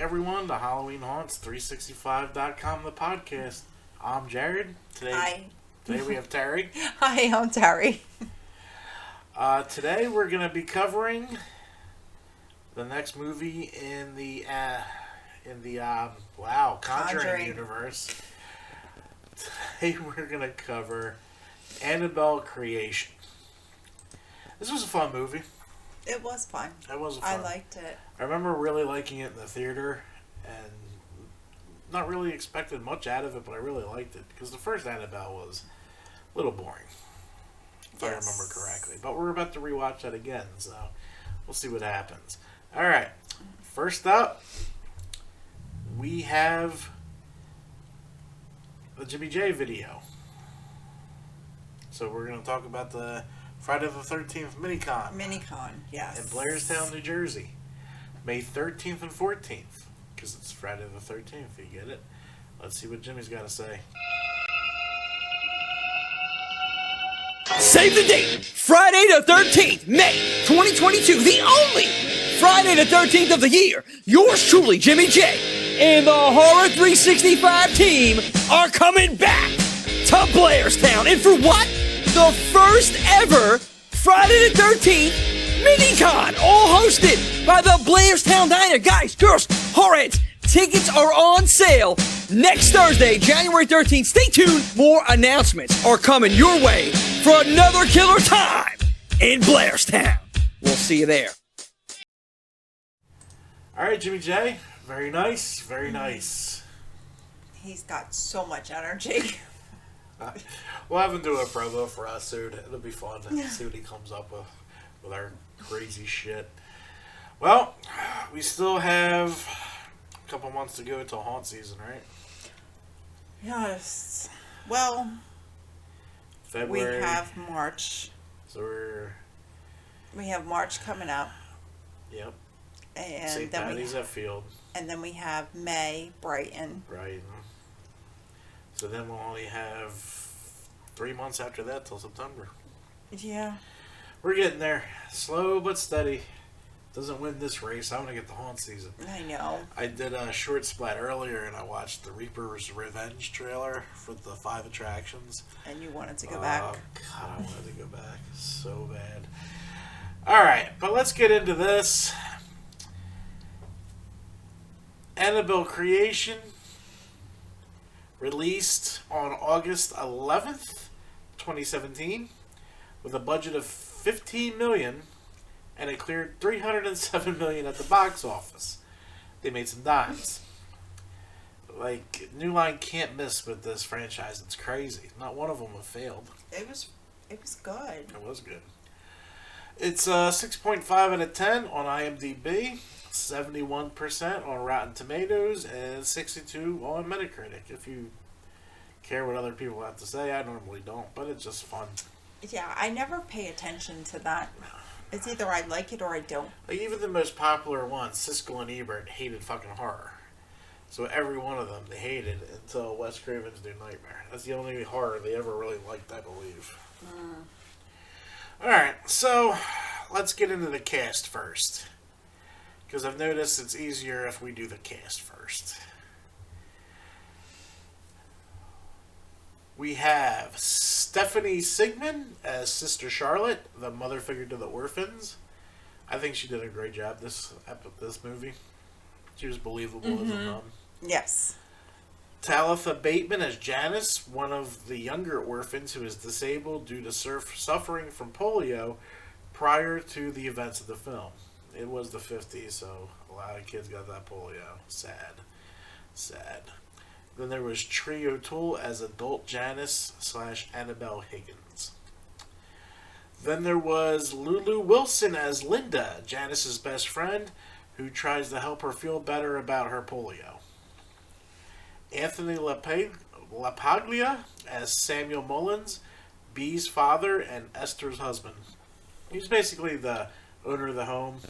everyone to Halloween Haunts 365.com, the podcast. I'm Jared. Hi. Today we have Terry. Hi, I'm Terry. Today we're going to be covering the next movie in the Conjuring universe. Today we're going to cover Annabelle Creation. This was a fun movie. It was fun. It was fun. I liked it. I remember really liking it in the theater and not really expected much out of it, but I really liked it because the first Annabelle was a little boring, if I remember correctly. But we're about to rewatch that again, so we'll see what happens. All right. First up, we have the Jimmy J video. So we're going to talk about the Friday the 13th Minicon. Minicon, yes. In Blairstown, New Jersey. May 13th and 14th. Because it's Friday the 13th, you get it? Let's see what Jimmy's got to say. Save the date! Friday the 13th, May 2022. The only Friday the 13th of the year. Yours truly, Jimmy J, and the Horror 365 team are coming back to Blairstown. And for what? The first ever Friday the 13th Minicon, all hosted by the Blairstown Diner. Guys, girls, horrorheads, tickets are on sale next Thursday, January 13th. Stay tuned. More announcements are coming your way for another killer time in Blairstown. We'll see you there. All right, Jimmy J. Very nice. Very nice. He's got so much energy. We'll have him do a promo for us soon. It'll be fun to see what he comes up with our crazy shit. Well, we still have a couple months to go until haunt season, right? Yes. Well, February. we have March. So we have March coming up. Yep. And St. then Patty's at Field. And then we have May, Brighton. Right. So then we'll only have 3 months after that till September. Yeah. We're getting there. Slow but steady. Doesn't win this race. I want to get the haunt season. I know. I did a short splat earlier and I watched the Reaper's Revenge trailer for the 5 attractions. And you wanted to go back. Oh, God, I wanted to go back so bad. Alright, but let's get into this. Annabelle Creation, released on August 11th, 2017, with a budget of $15 million, and it cleared $307 million at the box office. They made some dimes. Like, New Line can't miss with this franchise. It's crazy. Not one of them have failed. It was good. It was good. It's 6.5 out of 10 on IMDb, 71% on Rotten Tomatoes, and 62 on Metacritic. If you care what other people have to say, I normally don't, but it's just fun. Yeah, I never pay attention to that. It's either I like it or I don't. Like, even the most popular ones, Siskel and Ebert, hated fucking horror. So every one of them they hated until Wes Craven's New Nightmare. That's the only horror they ever really liked, I believe. Alright, so let's get into the cast first. Because I've noticed it's easier if we do the cast first. We have Stephanie Sigmund as Sister Charlotte, the mother figure to the orphans. I think she did a great job this movie. She was believable as a nun. Yes. Talitha Bateman as Janice, one of the younger orphans who is disabled due to suffering from polio prior to the events of the film. It was the 50s, so a lot of kids got that polio. Sad. Then there was Tree O'Toole as adult Janice / Annabelle Higgins. Then there was Lulu Wilson as Linda, Janice's best friend, who tries to help her feel better about her polio. Anthony LaPaglia as Samuel Mullins, Bee's father and Esther's husband. He's basically the owner of the home.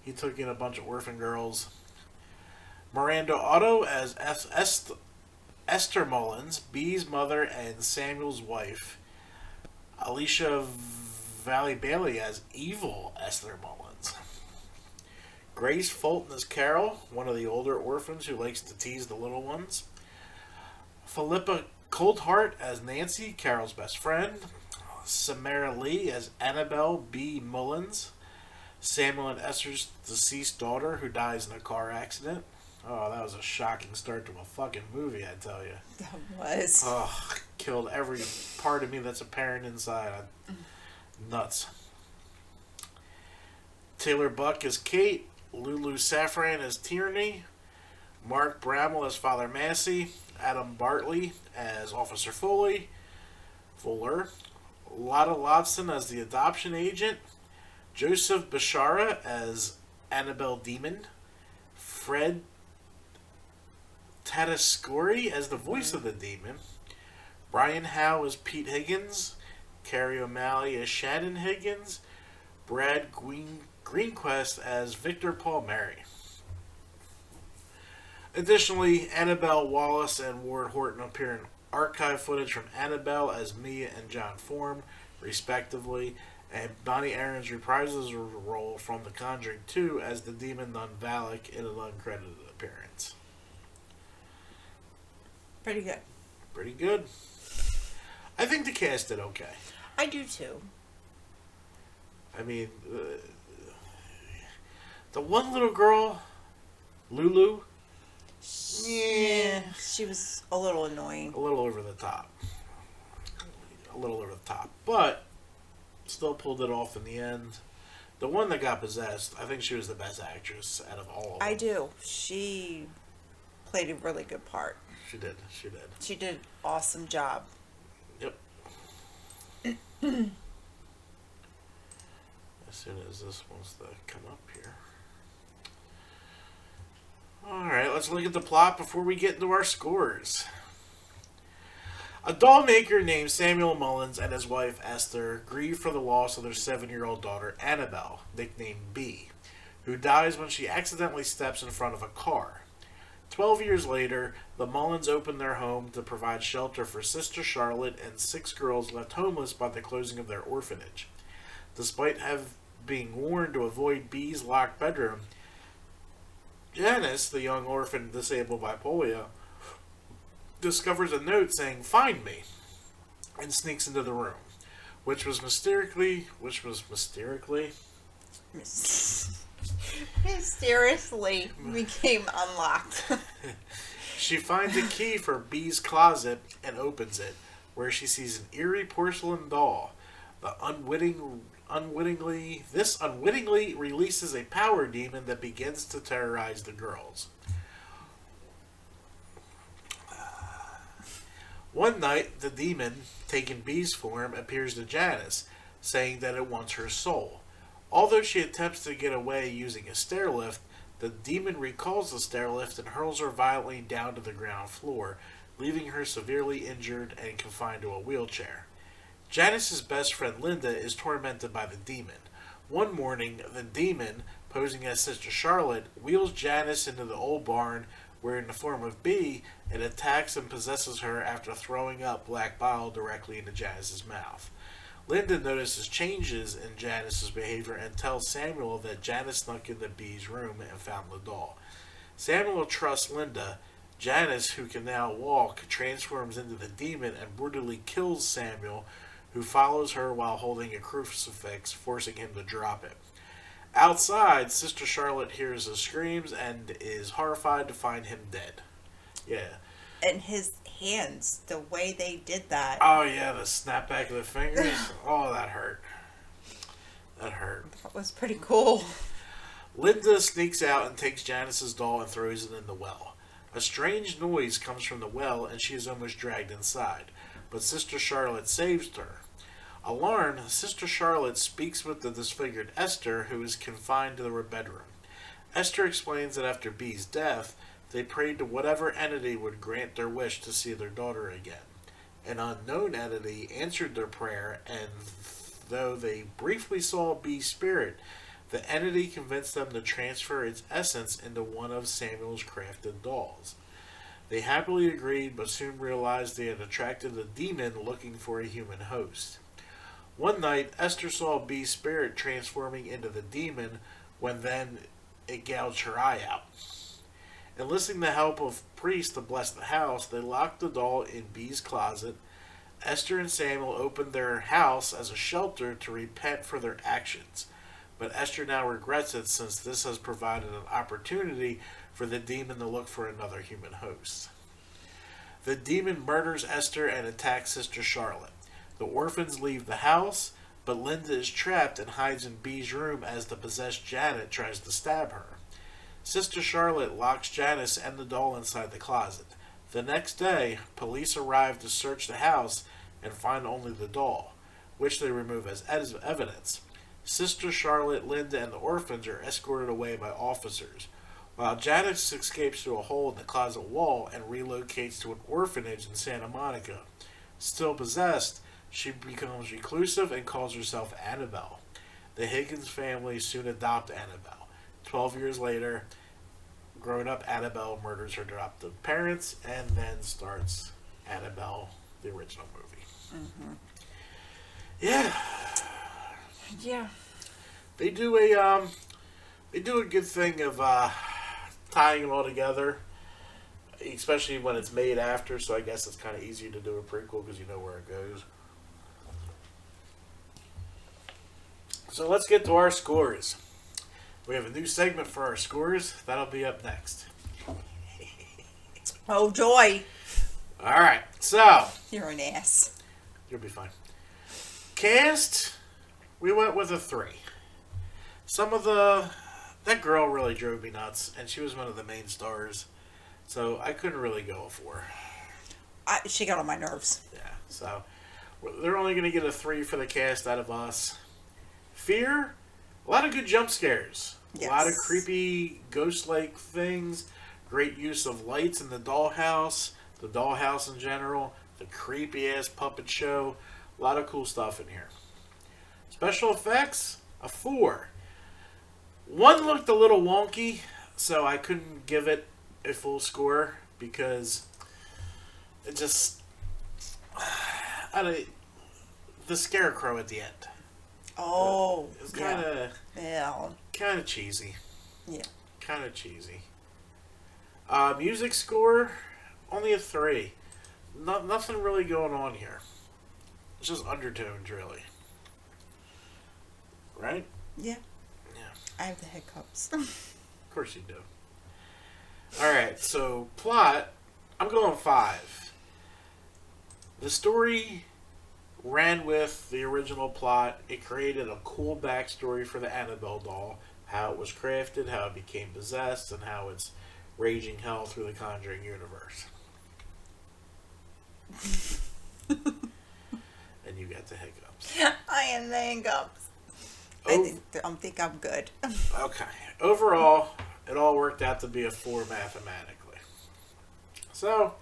He took in a bunch of orphan girls. Miranda Otto as Esther Mullins, Bee's mother and Samuel's wife. Alicia Valley Bailey as evil Esther Mullins. Grace Fulton as Carol, one of the older orphans who likes to tease the little ones. Philippa Coldheart as Nancy, Carol's best friend. Samara Lee as Annabelle B. Mullins, Samuel and Esther's deceased daughter who dies in a car accident. Oh, that was a shocking start to a fucking movie, I tell you. That was. Oh, killed every part of me that's a parent inside. Nuts. Taylor Buck as Kate, Lulu Safran as Tierney, Mark Bramwell as Father Massey, Adam Bartley as Officer Fuller, Lotta Lotson as the adoption agent, Joseph Bashara as Annabelle Demon, Fred Tatasciore as the voice of the demon, Brian Howe as Pete Higgins, Carrie O'Malley as Shannon Higgins, Brad Greenquist as Victor Paul Mary. Additionally, Annabelle Wallace and Ward Horton appear in archive footage from Annabelle as Mia and John Form, respectively, and Bonnie Aarons reprises her role from The Conjuring 2 as the demon nun Valak in an uncredited appearance. Pretty good. Pretty good. I think the cast did okay. I do too. I mean, the one little girl, Lulu, Yeah, she was a little annoying. a little over the top. But still pulled it off in the end. The one that got possessed, I think she was the best actress out of all of them. I do. She played a really good part. She did. She did an awesome job. Yep. As soon as this wants to come up here. Alright, let's look at the plot before we get into our scores. A doll maker named Samuel Mullins and his wife Esther grieve for the loss of their 7-year-old daughter Annabelle, nicknamed B, who dies when she accidentally steps in front of a car. 12 years later, the Mullins open their home to provide shelter for Sister Charlotte and 6 girls left homeless by the closing of their orphanage. Despite being warned to avoid B's locked bedroom, Janice, the young orphan disabled by polio, discovers a note saying, "Find me," and sneaks into the room, which was mysteriously mysteriously became unlocked. She finds a key for B's closet and opens it, where she sees an eerie porcelain doll. This unwittingly releases a power demon that begins to terrorize the girls. One night, the demon, taking B's form, appears to Janice, saying that it wants her soul. Although she attempts to get away using a stair lift, the demon recalls the stair lift and hurls her violently down to the ground floor, leaving her severely injured and confined to a wheelchair. Janice's best friend Linda is tormented by the demon. One morning, the demon, posing as Sister Charlotte, wheels Janice into the old barn where, in the form of B, it attacks and possesses her after throwing up black bile directly into Janice's mouth. Linda notices changes in Janice's behavior and tells Samuel that Janice snuck into B's room and found the doll. Samuel trusts Linda. Janice, who can now walk, transforms into the demon and brutally kills Samuel, who follows her while holding a crucifix, forcing him to drop it. Outside, Sister Charlotte hears his screams and is horrified to find him dead. Yeah. And his hands, the way they did that. Oh, yeah, the snapback of the fingers. Oh, that hurt. That was pretty cool. Linda sneaks out and takes Janice's doll and throws it in the well. A strange noise comes from the well and she is almost dragged inside, but Sister Charlotte saves her. Alarmed, Sister Charlotte speaks with the disfigured Esther, who is confined to her bedroom. Esther explains that after B's death, they prayed to whatever entity would grant their wish to see their daughter again. An unknown entity answered their prayer, and though they briefly saw B's spirit, the entity convinced them to transfer its essence into one of Samuel's crafted dolls. They happily agreed, but soon realized they had attracted a demon looking for a human host. One night, Esther saw B's spirit transforming into the demon, when then it gouged her eye out. Enlisting the help of priests to bless the house, they locked the doll in Bee's closet. Esther and Samuel opened their house as a shelter to repent for their actions. But Esther now regrets it since this has provided an opportunity for the demon to look for another human host. The demon murders Esther and attacks Sister Charlotte. The orphans leave the house, but Linda is trapped and hides in Bee's room as the possessed Janet tries to stab her. Sister Charlotte locks Janice and the doll inside the closet. The next day, police arrive to search the house and find only the doll, which they remove as evidence. Sister Charlotte, Linda, and the orphans are escorted away by officers, while Janice escapes through a hole in the closet wall and relocates to an orphanage in Santa Monica. Still possessed, she becomes reclusive and calls herself Annabelle. The Higgins family soon adopt Annabelle. 12 years later, grown-up Annabelle murders her adoptive parents and then starts Annabelle, the original movie. Mm-hmm. Yeah. Yeah. They do a good thing of tying it all together, especially when it's made after, so I guess it's kind of easier to do a prequel because you know where it goes. So let's get to our scores. We have a new segment for our scores. That'll be up next. Oh, joy. All right, so You're an ass. you'll be fine. Cast, we went with a 3. That girl really drove me nuts, and she was one of the main stars, so I couldn't really go a 4. She got on my nerves. Yeah, so they're only going to get a 3 for the cast out of us. Fear, a lot of good jump scares. Yes. A lot of creepy ghost-like things. Great use of lights in the dollhouse in general, the creepy-ass puppet show. A lot of cool stuff in here. Special effects, a 4. One looked a little wonky, so I couldn't give it a full score because it just... the scarecrow at the end. Oh, It's yeah. kind of cheesy. Yeah. Kind of cheesy. Music score, only a 3. Nothing really going on here. It's just undertones, really. Right? Yeah. Yeah. I have the hiccups. Of course you do. Alright, so plot, I'm going 5. The story ran with the original plot. It created a cool backstory for the Annabelle doll, how it was crafted, how it became possessed, and how it's raging hell through the Conjuring universe. And you got the hiccups. I am the hiccups. Oh. I think I'm good. Okay. Overall, it all worked out to be a 4 mathematically. So,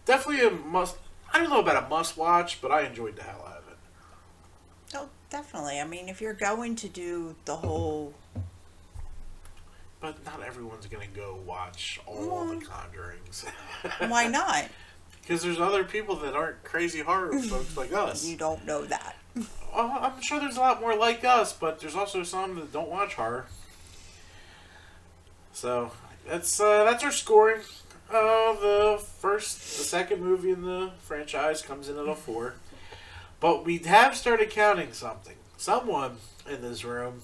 definitely a must. I don't know about a must watch, but I enjoyed the hell out of it. Oh, definitely. I mean, if you're going to do the whole... But not everyone's going to go watch all the Conjurings. Why not? Because there's other people that aren't crazy horror folks like us. You don't know that. I'm sure there's a lot more like us, but there's also some that don't watch horror. So that's our scoring. The second movie in the franchise comes in at a 4, but we have started counting something. Someone in this room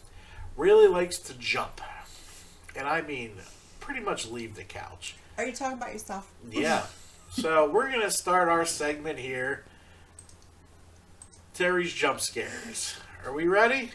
really likes to jump, and I mean pretty much leave the couch. Are you talking about yourself? Yeah. So we're gonna start our segment here. Terry's jump scares. Are we ready?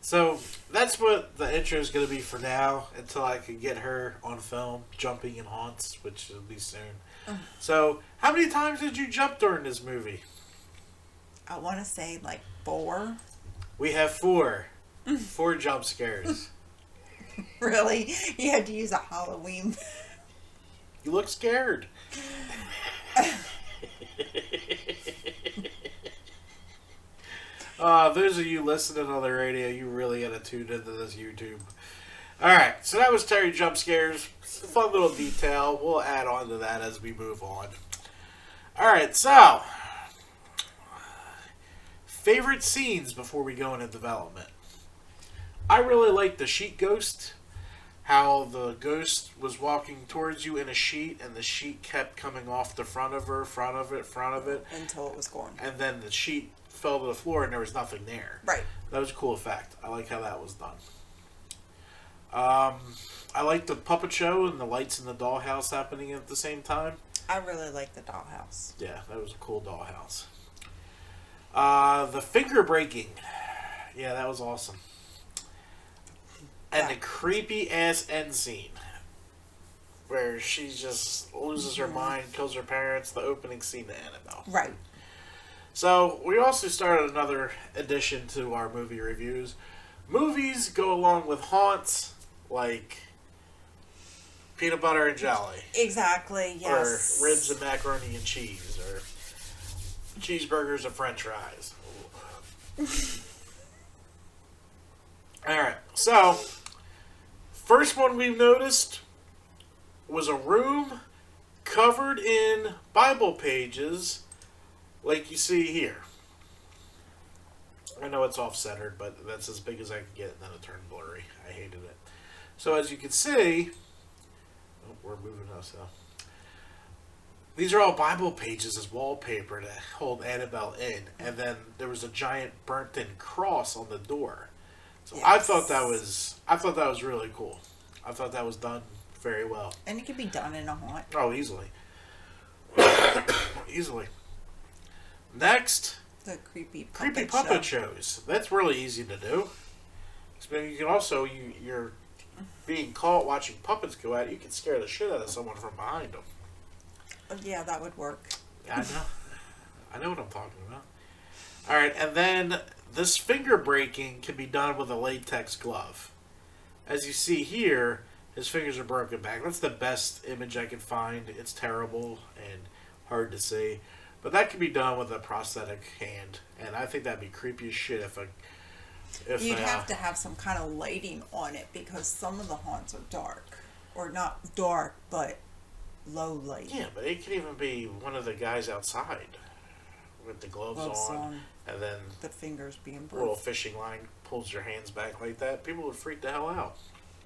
So that's what the intro is going to be for now until I can get her on film jumping in haunts, which will be soon. So, how many times did you jump during this movie? I want to say like 4. We have 4. 4 jump scares. Really? You had to use a Halloween. You look scared. Those of you listening on the radio, you really gotta tune into this YouTube. Alright, so that was Terry Jump Scares. It's a fun little detail. We'll add on to that as we move on. Alright, so favorite scenes before we go into development. I really like the sheet ghost. How the ghost was walking towards you in a sheet, and the sheet kept coming off the front of her, front of it. Until it was gone. And then the sheet fell to the floor and there was nothing there. Right. That was a cool effect. I like how that was done. I like the puppet show and the lights in the dollhouse happening at the same time. I really like the dollhouse. Yeah, that was a cool dollhouse. The finger breaking. Yeah, that was awesome. And the creepy ass end scene where she just loses her mind, kills her parents, the opening scene to Annabelle. Right. So, we also started another addition to our movie reviews. Movies go along with haunts like peanut butter and jelly. Exactly, yes. Or ribs and macaroni and cheese. Or cheeseburgers and french fries. Alright, so first one we've noticed was a room covered in Bible pages like you see here. I know it's off-centered, but that's as big as I could get, and then it turned blurry. I hated it. So as you can see, oh, we're moving us now. These are all Bible pages as wallpaper to hold Annabelle in, and then there was a giant burnt-in cross on the door. So yes. I thought that was really cool. I thought that was done very well. And it could be done in a haunt. Oh, easily. Easily. Next, The creepy puppet shows. That's really easy to do. So you can also, you're being caught watching puppets go at you can scare the shit out of someone from behind them. Oh, yeah, that would work. I know. I know what I'm talking about. Alright, and then this finger breaking can be done with a latex glove. As you see here, his fingers are broken back. That's the best image I can find. It's terrible and hard to see. But that can be done with a prosthetic hand. And I think that'd be creepy as shit if You'd have to have some kind of lighting on it because some of the haunts are dark. Or not dark, but low light. Yeah, but it could even be one of the guys outside with the gloves on, and then the fingers being a broken. little fishing line pulls your hands back like that. People would freak the hell out.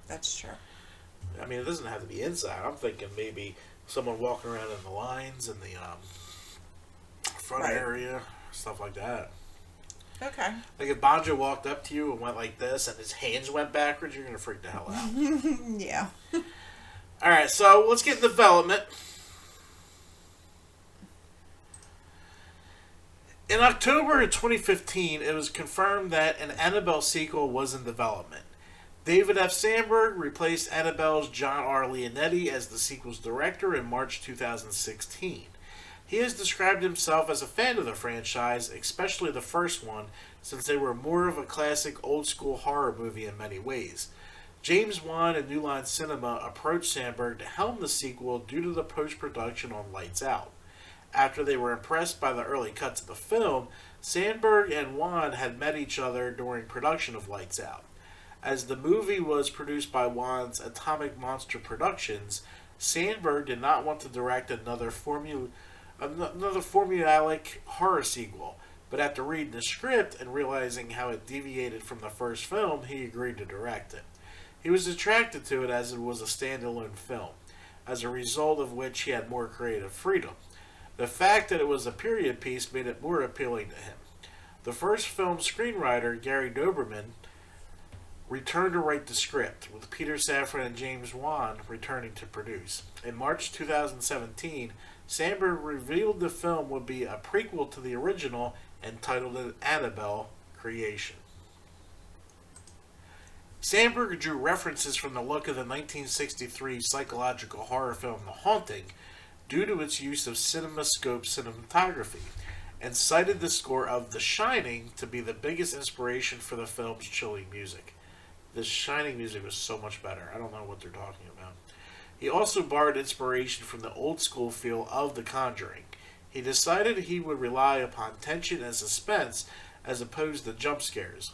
That's true. I mean, it doesn't have to be inside. I'm thinking maybe someone walking around in the lines in the front area, stuff like that. Okay. Like if Bonjo walked up to you and went like this and his hands went backwards, you're going to freak the hell out. Yeah. Alright, so let's get development. In October of 2015, it was confirmed that an Annabelle sequel was in development. David F. Sandberg replaced Annabelle's John R. Leonetti as the sequel's director in March 2016. He has described himself as a fan of the franchise, especially the first one, since they were more of a classic old-school horror movie in many ways. James Wan and New Line Cinema approached Sandberg to helm the sequel due to the post-production on Lights Out. After they were impressed by the early cuts of the film, Sandberg and Wan had met each other during production of Lights Out. As the movie was produced by Wan's Atomic Monster Productions, Sandberg did not want to direct another formulaic horror sequel, but after reading the script and realizing how it deviated from the first film, he agreed to direct it. He was attracted to it as it was a standalone film, as a result of which he had more creative freedom. The fact that it was a period piece made it more appealing to him. The first film's screenwriter, Gary Doberman, returned to write the script, with Peter Safran and James Wan returning to produce. In March 2017, Sandberg revealed the film would be a prequel to the original and titled it Annabelle Creation. Sandberg drew references from the look of the 1963 psychological horror film The Haunting due to its use of CinemaScope cinematography, and cited the score of The Shining to be the biggest inspiration for the film's chilling music. The Shining music was so much better. I don't know what they're talking about. He also borrowed inspiration from the old school feel of The Conjuring. He decided he would rely upon tension and suspense as opposed to jump scares.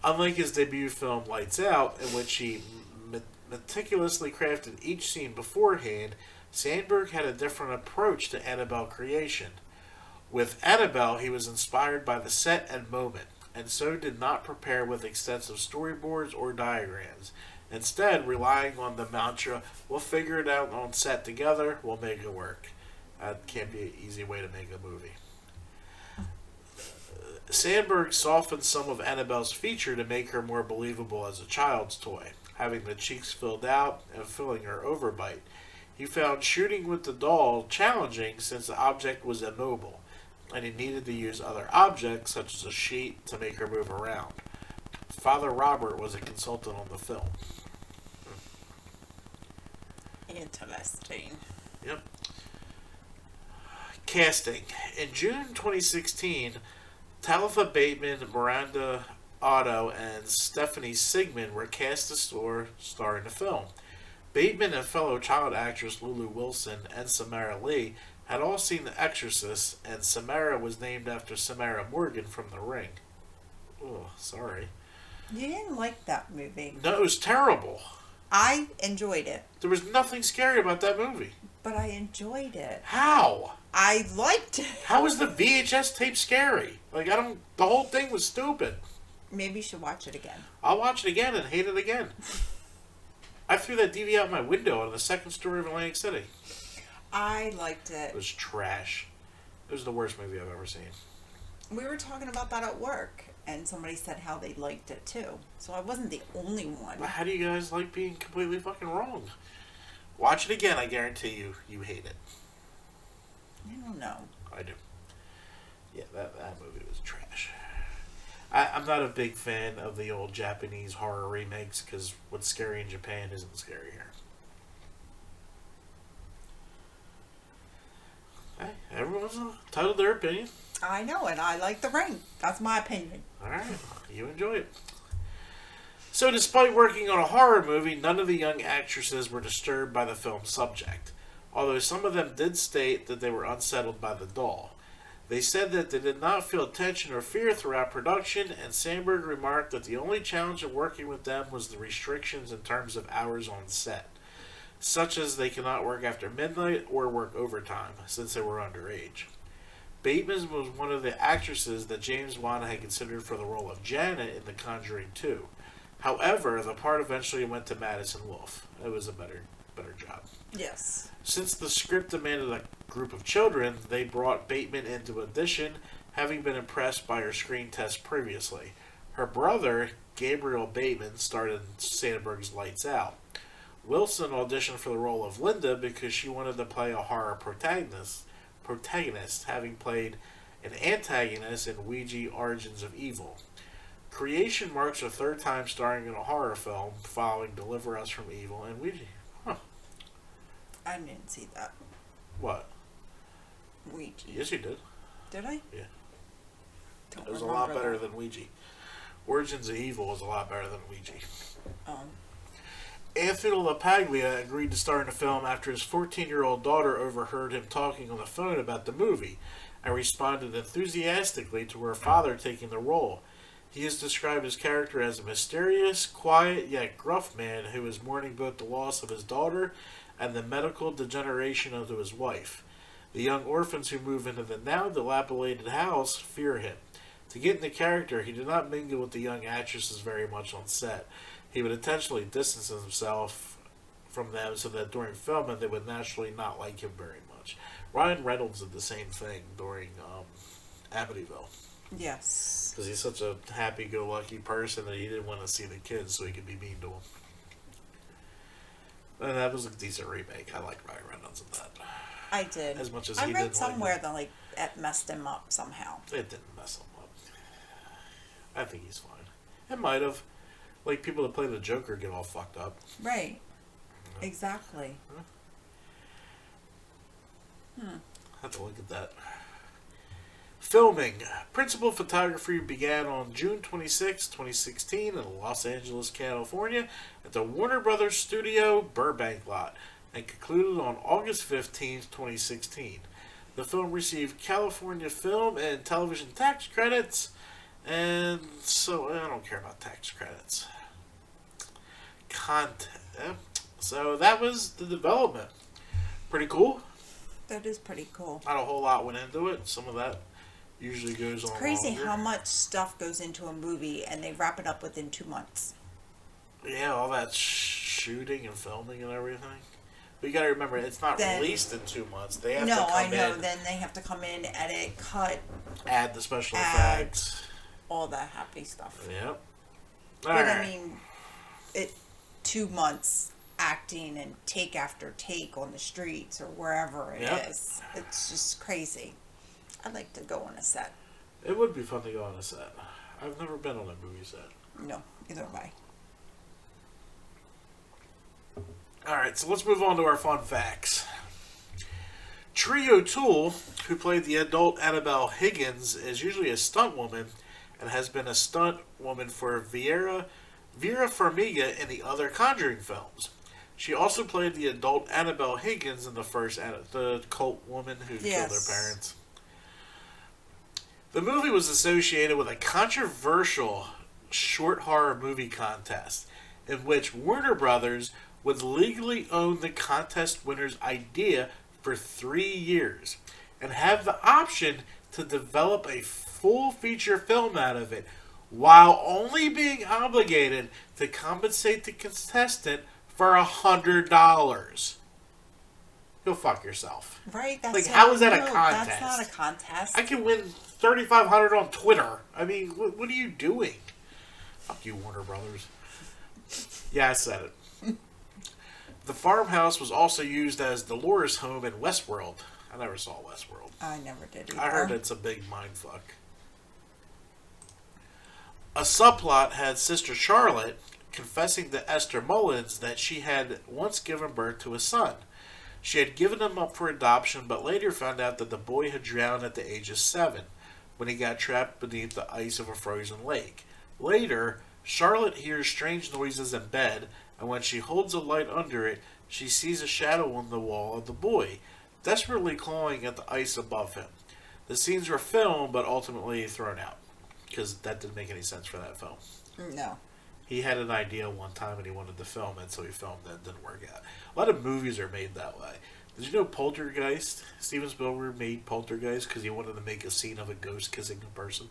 Unlike his debut film Lights Out, in which he meticulously crafted each scene beforehand, Sandberg had a different approach to Annabelle Creation. With Annabelle, he was inspired by the set and moment, and so did not prepare with extensive storyboards or diagrams. Instead, relying on the mantra, we'll figure it out on set together, we'll make it work. That can't be an easy way to make a movie. Sandberg softened some of Annabelle's feature to make her more believable as a child's toy, having the cheeks filled out and filling her overbite. He found shooting with the doll challenging since the object was immobile, and he needed to use other objects, such as a sheet, to make her move around. Father Robert was a consultant on the film. Interesting. Yep. Casting. In June 2016, Talitha Bateman, Miranda Otto, and Stephanie Sigmund were cast to star in the film. Bateman and fellow child actress Lulu Wilson and Samara Lee had all seen The Exorcist, and Samara was named after Samara Morgan from The Ring. Oh, sorry. You didn't like that movie. No, it was terrible. I enjoyed it. There was nothing scary about that movie. But I enjoyed it. How? I liked it. How was the VHS tape scary? The whole thing was stupid. Maybe you should watch it again. I'll watch it again and hate it again. I threw that DVD out my window on the second story of Atlantic City. I liked it. It was trash. It was the worst movie I've ever seen. We were talking about that at work, and somebody said how they liked it too. So I wasn't the only one. How do you guys like being completely fucking wrong? Watch it again, I guarantee you hate it. I don't know. I do. Yeah, that movie was trash. I'm not a big fan of the old Japanese horror remakes because what's scary in Japan isn't scary here. Hey, everyone's entitled to their opinion. I know, and I like The Ring. That's my opinion. Alright, you enjoy it. So despite working on a horror movie, none of the young actresses were disturbed by the film's subject, although some of them did state that they were unsettled by the doll. They said that they did not feel tension or fear throughout production, and Sandberg remarked that the only challenge of working with them was the restrictions in terms of hours on set, such as they cannot work after midnight or work overtime, since they were underage. Bateman was one of the actresses that James Wan had considered for the role of Janet in The Conjuring 2. However, the part eventually went to Madison Wolfe. It was a better job. Yes. Since the script demanded a group of children, they brought Bateman in to audition, having been impressed by her screen test previously. Her brother, Gabriel Bateman, starred in Sandberg's Lights Out. Wilson auditioned for the role of Linda because she wanted to play a horror protagonist, having played an antagonist in Ouija Origins of Evil. Creation marks her third time starring in a horror film, following Deliver Us from Evil and Ouija. Huh. I didn't see that. What? Ouija. Yes, you did. Did I? Yeah. Don't It was a remember lot better that. than Ouija. Origins of Evil was a lot better than Ouija. Anthony LaPaglia agreed to star in the film after his 14-year-old daughter overheard him talking on the phone about the movie and responded enthusiastically to her father taking the role. He has described his character as a mysterious, quiet, yet gruff man who is mourning both the loss of his daughter and the medical degeneration of his wife. The young orphans who move into the now dilapidated house fear him. To get into character, he did not mingle with the young actresses very much on set. He would intentionally distance himself from them so that during filming they would naturally not like him very much. Ryan Reynolds did the same thing during Amityville. Yes. Because he's such a happy-go-lucky person that he didn't want to see the kids so he could be mean to them. And that was a decent remake. I like Ryan Reynolds in that. I did. As much as I he read didn't somewhere like that it messed him up somehow. it didn't mess him up. I think he's fine. It might have. Like, people that play the Joker get all fucked up. Right. Exactly. I have to look at that. Filming. Principal photography began on June 26, 2016 in Los Angeles, California at the Warner Brothers Studio Burbank lot and concluded on August 15, 2016. The film received California Film and Television tax credits, and so I don't care about tax credits. Content. So that was the development. Pretty cool. That is pretty cool. Not a whole lot went into it. Some of that usually goes on. It's crazy longer. how much stuff goes into a movie and they wrap it up within 2 months. Yeah, all that shooting and filming and everything. But you got to remember, it's not released in 2 months. They have to come in. Then they have to come in, edit, cut, add the special effects, all that happy stuff. Yep. But I mean, 2 months acting and take after take on the streets or wherever it is. It's just crazy. I'd like to go on a set. It would be fun to go on a set. I've never been on a movie set. No, either way. Alright, so let's move on to our fun facts. Tree O'Toole, who played the adult Annabelle Higgins, is usually a stunt woman and has been a stunt woman for Vera Farmiga in the other Conjuring films. She also played the adult Annabelle Higgins in the first, the cult woman who killed her parents. The movie was associated with a controversial short horror movie contest in which Warner Brothers would legally own the contest winner's idea for 3 years and have the option to develop a full feature film out of it while only being obligated to compensate the contestant for $100. Go fuck yourself. Right? That's like, how is that a contest? That's not a contest. I can win $3,500 on Twitter. I mean, what are you doing? Fuck you, Warner Brothers. Yeah, I said it. The farmhouse was also used as Dolores' home in Westworld. I never saw Westworld. I never did either. I heard it's a big mindfuck. A subplot had Sister Charlotte confessing to Esther Mullins that she had once given birth to a son. She had given him up for adoption, but later found out that the boy had drowned at the age of 7 when he got trapped beneath the ice of a frozen lake. Later, Charlotte hears strange noises in bed, and when she holds a light under it, she sees a shadow on the wall of the boy, desperately clawing at the ice above him. The scenes were filmed, but ultimately thrown out, because that didn't make any sense for that film. No. He had an idea one time and he wanted to film it, so he filmed it. It didn't work out. A lot of movies are made that way. Did you know Poltergeist? Steven Spielberg made Poltergeist because he wanted to make a scene of a ghost kissing a person.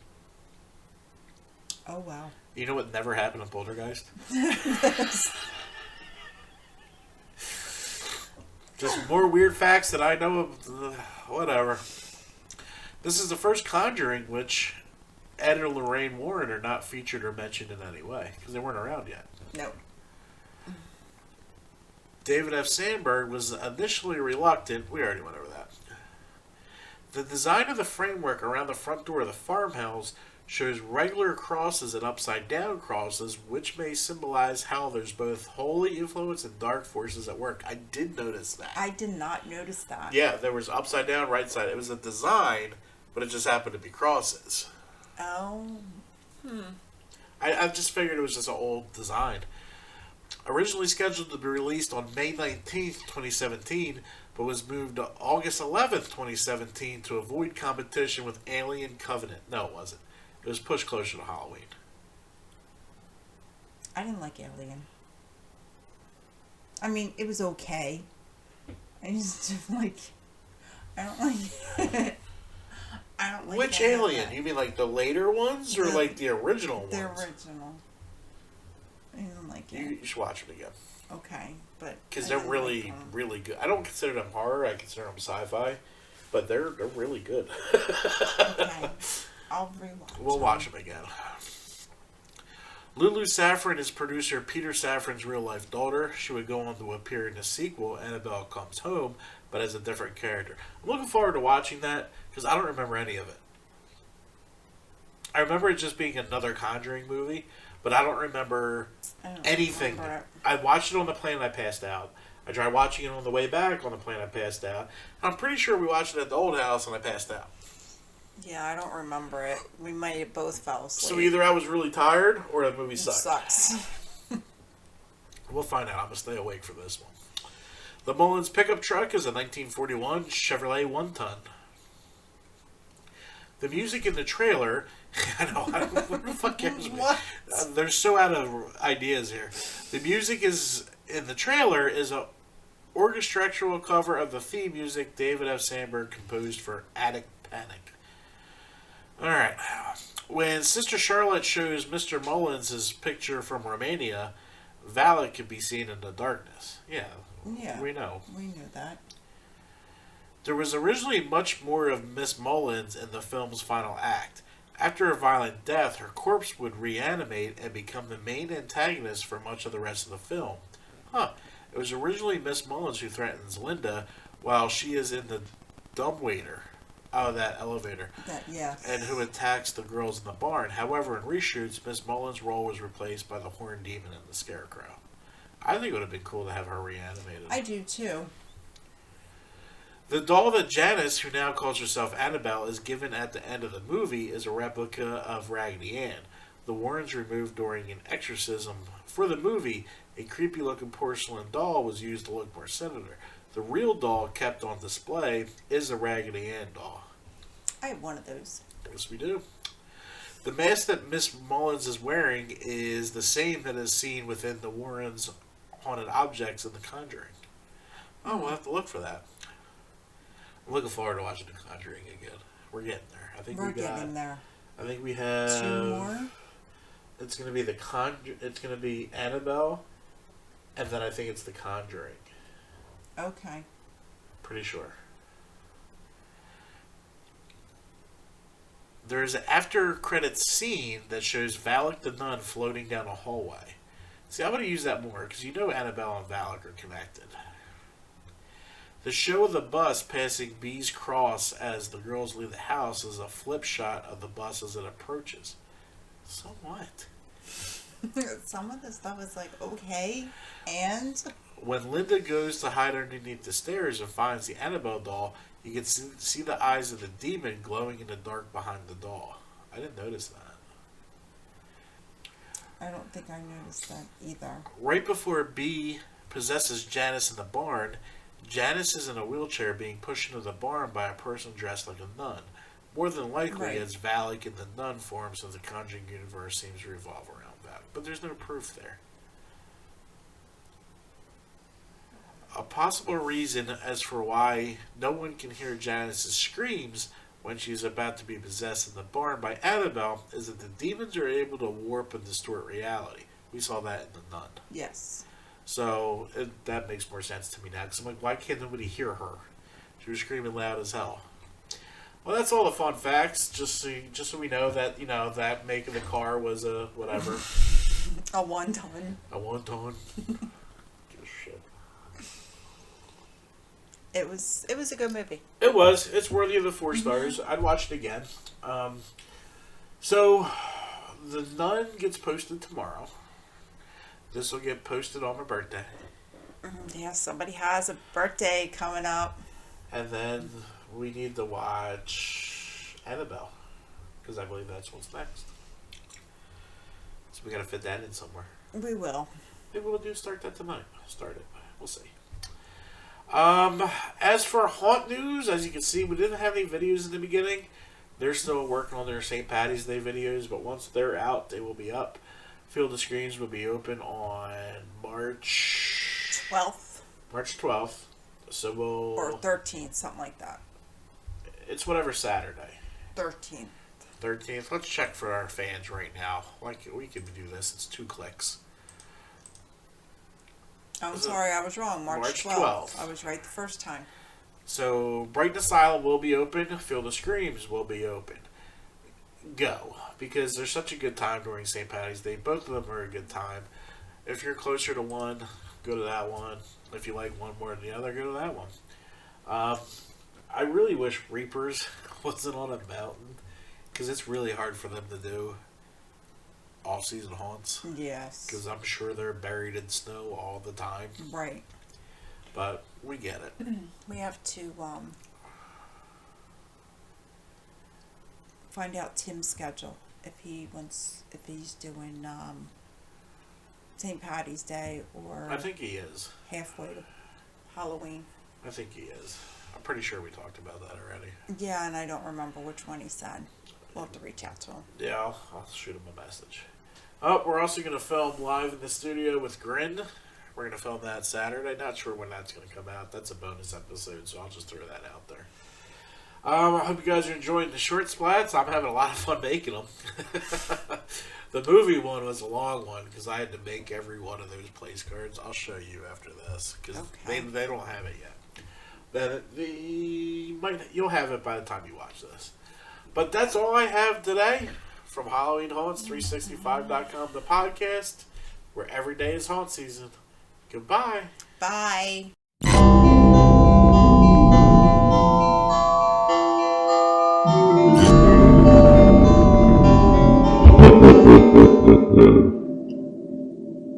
Oh, wow. You know what never happened in Poltergeist? Just more weird facts that I know of. Whatever. This is the first Conjuring which Ed and Lorraine Warren are not featured or mentioned in any way because they weren't around yet. No. David F. Sandberg was initially reluctant. We already went over that. The design of the framework around the front door of the farmhouse shows regular crosses and upside-down crosses, which may symbolize how there's both holy influence and dark forces at work. I did notice that. I did not notice that. Yeah, there was upside-down, right-side. It was a design, but it just happened to be crosses. Oh. I just figured it was just an old design. Originally scheduled to be released on May 19th, 2017, but was moved to August 11th, 2017 to avoid competition with Alien Covenant. No, it wasn't. It was pushed closer to Halloween. I didn't like Alien. I mean, it was okay. I just like... I don't like... I don't like Which Alien? You mean like the later ones or like the original ones? The original. I didn't like it. You should watch them again. Okay, but... Because they're really, really good. I don't consider them horror. I consider them sci-fi. But they're really good. Okay. I'll rewatch We'll watch them again. Lulu Safran is producer Peter Safran's real-life daughter. She would go on to appear in the sequel, Annabelle Comes Home, but as a different character. I'm looking forward to watching that, because I don't remember any of it. I remember it just being another Conjuring movie, but I don't remember anything. Remember I watched it on the plane and I passed out. I tried watching it on the way back on the plane. I passed out. I'm pretty sure we watched it at the old house and I passed out. Yeah, I don't remember it. We might have both fell asleep. So either I was really tired or the movie sucked. It sucks. We'll find out. I'm going to stay awake for this one. The Mullins pickup truck is a 1941 Chevrolet 1-ton. The music in the trailer... I know. What the fuck cares me? What? They're so out of ideas here. The music is in the trailer is a orchestral cover of the theme music David F. Sandberg composed for Attic Panic. Alright. When Sister Charlotte shows Mr. Mullins his picture from Romania, Valak can be seen in the darkness. Yeah, we know. We knew that. There was originally much more of Miss Mullins in the film's final act. After a violent death, her corpse would reanimate and become the main antagonist for much of the rest of the film. It was originally Miss Mullins who threatens Linda while she is in the dumbwaiter. Oh, that elevator. Yes. And who attacks the girls in the barn. However, in reshoots, Miss Mullins' role was replaced by the Horned Demon and the Scarecrow. I think it would have been cool to have her reanimated. I do too. The doll that Janice, who now calls herself Annabelle, is given at the end of the movie is a replica of Raggedy Ann. The Warrens removed during an exorcism. For the movie, a creepy-looking porcelain doll was used to look more sinister. The real doll kept on display is a Raggedy Ann doll. I have one of those. Yes, we do. The mask that Miss Mullins is wearing is the same that is seen within the Warrens' haunted objects in The Conjuring. Oh, we'll have to look for that. I'm looking forward to watching The Conjuring again. We're getting there. I think we're getting there. I think we have 2 more. It's gonna be It's gonna be Annabelle, and then I think it's The Conjuring. Okay. Pretty sure. There's an after credits scene that shows Valak the nun floating down a hallway. See, I'm going to use that more because you know Annabelle and Valak are connected. The show of the bus passing B's Cross as the girls leave the house is a flip shot of the bus as it approaches. So what? Some of the stuff is like, okay, and... When Linda goes to hide underneath the stairs and finds the Annabelle doll, you can see the eyes of the demon glowing in the dark behind the doll. I didn't notice that. I don't think I noticed that either. Right before B possesses Janice in the barn, Janice is in a wheelchair being pushed into the barn by a person dressed like a nun. More than likely, it's Valak in the nun form, so the Conjuring universe seems to revolve around Valak. But there's no proof there. A possible reason as for why no one can hear Janice's screams when she's about to be possessed in the barn by Annabelle is that the demons are able to warp and distort reality. We saw that in The Nun. Yes. So that makes more sense to me now, because I'm like, why can't nobody hear her? She was screaming loud as hell. Well, that's all the fun facts. Just so we know that that make of the car was a whatever. A 1-ton. A 1-ton. Give a shit. It was a good movie. It was. It's worthy of the 4 stars. I'd watch it again. So, The Nun gets posted tomorrow. This will get posted on my birthday. Yeah, somebody has a birthday coming up. And then we need to watch Annabelle, because I believe that's what's next. So we got to fit that in somewhere. We will. Maybe we'll start that tonight. Start it. We'll see. As for Haunt News, as you can see, we didn't have any videos in the beginning. They're still working on their St. Patty's Day videos, but once they're out, they will be up. Field of Screens will be open on March 12th. March 12th. So we'll... Or 13th, something like that. It's whatever Saturday. 13th. 13th. Let's check for our fans right now. Like, we can do this. It's 2 clicks. I'm sorry, I was wrong. March 12th. I was right the first time. So, Brighton Asylum will be open. Field of Screams will be open. Go. Because there's such a good time during St. Patty's Day. Both of them are a good time. If you're closer to one, go to that one. If you like one more than the other, go to that one. I really wish Reapers wasn't on a mountain, because it's really hard for them to do off-season haunts. Yes. Because I'm sure they're buried in snow all the time. Right. But we get it. We have to find out Tim's schedule if he's doing St. Patty's Day or I think he is. halfway to Halloween. I think he is. I'm pretty sure we talked about that already. Yeah, and I don't remember which one he said. We'll have to reach out to him. Yeah, I'll shoot him a message. Oh, we're also going to film live in the studio with Grin. We're going to film that Saturday. Not sure when that's going to come out. That's a bonus episode, so I'll just throw that out there. I hope you guys are enjoying the short splats. I'm having a lot of fun making them. The movie one was a long one because I had to make every one of those place cards. I'll show you after this because they don't have it yet. But you'll have it by the time you watch this. But that's all I have today from Halloween Haunts 365.com, the podcast where every day is haunt season. Goodbye. Bye.